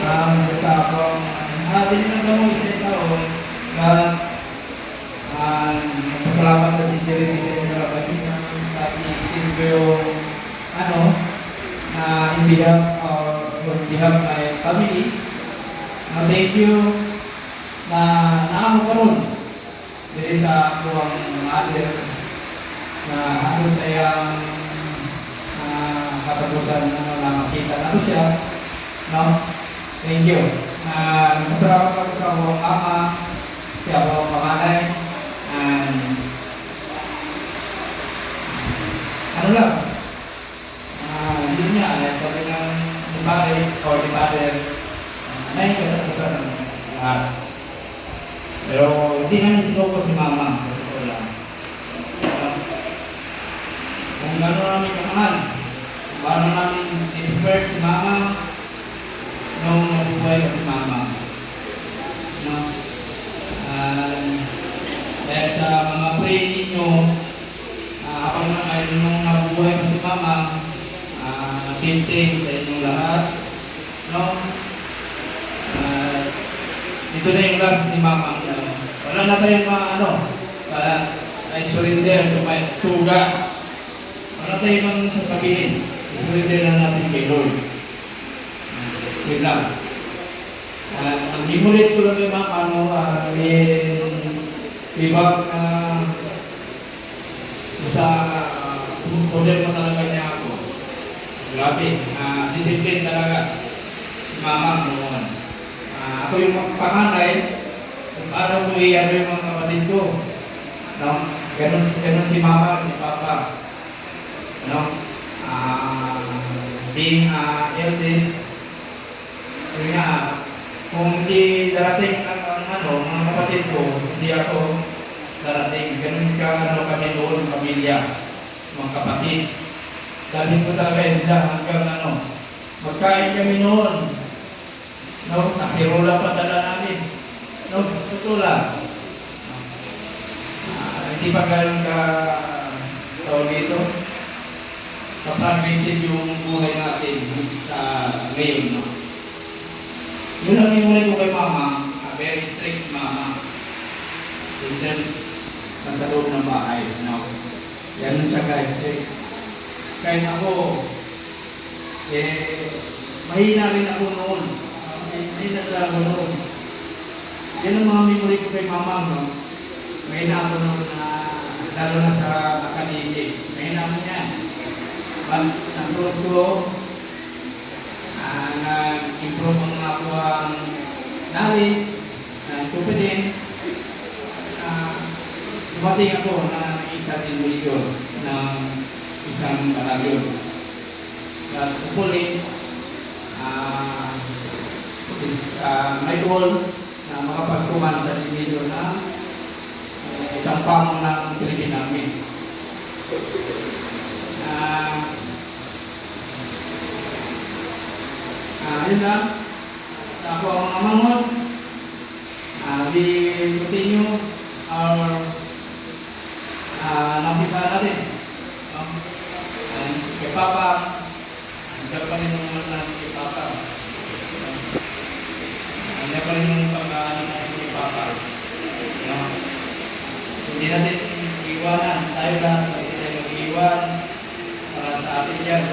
Sa akong, dininaga mo isa-isa o, pasalamat na si Jeremy sa inyo at i-extend ko yung, in behalf on behalf of my family. Thank you na naamo ko ron dito sa buwang mother na ano sa iyang katapusan na makita na ito siya. No? Thank you. Masalamat ako sa buwang ama, sa buwang panganay, and ano lang, yun nga, sabi ng ni pare or ni father, katapusan ng lahat. Pero hindi namin sinuko si mama. Kung gano'n namin kamahal, kung gano'n namin i-prefer si mama nung nabubuhay ko si mama. No? Dahil sa mga pray ninyo, habang nung nabubuhay ko si mama, tinting sa inyong lahat. No? Ito na yung last ni mama. Wala na tayong I surrender to my tuga. Wala tayong mang sasabihin. I-surrender na natin kay Lord. Wait lang. Ang memorize ko lang kay mama, ibang sa order mo talaga niya ako. Grabe. Discipline talaga. Si mama noon. Ako yung panganay, paano ko i-ano yung mga kapatid ko. No? Ganun si mama, si papa. No? Being eldest, yun nga, kung hindi darating mga kapatid ko, hindi ako darating. Ganun kami noon, pamilya, mga kapatid. Dalhin ko talaga yun sila hanggang magkain kami noon. No, kasirola pa dala namin. No, totoo lang. Hindi pa ganun ka tawag dito. Kapag-receive yung buhay natin ngayon. No? Yun ang imulay ko kay mama. Very strict mama. In terms nasa loob ng bahay. No? Yan siya guys. Kaya ako, mahina rin ako noon. May naglago noon. Yan ang mga memory ko kay mama, no? May na ako noon lalo na sa akademik. May na ako niya. Nag-improve ko, nag-improve ang ako ang knowledge, confidence. Dumating ako na isang individual ng isang batalyon. At hopefully, may goal na makapagkuman sa individual na isang pamong ng Pilipin namin. Yun lang. Ako ang mamangon. We continue our nampisa natin. Kay Papa, nandiyan pa rin naman natin kay Papa. Nandiyan pa rin yung pagkaan natin kay Papa. Hindi natin iwanan. Tayo lahat, hindi tayo mag-iwan para sa atin yan.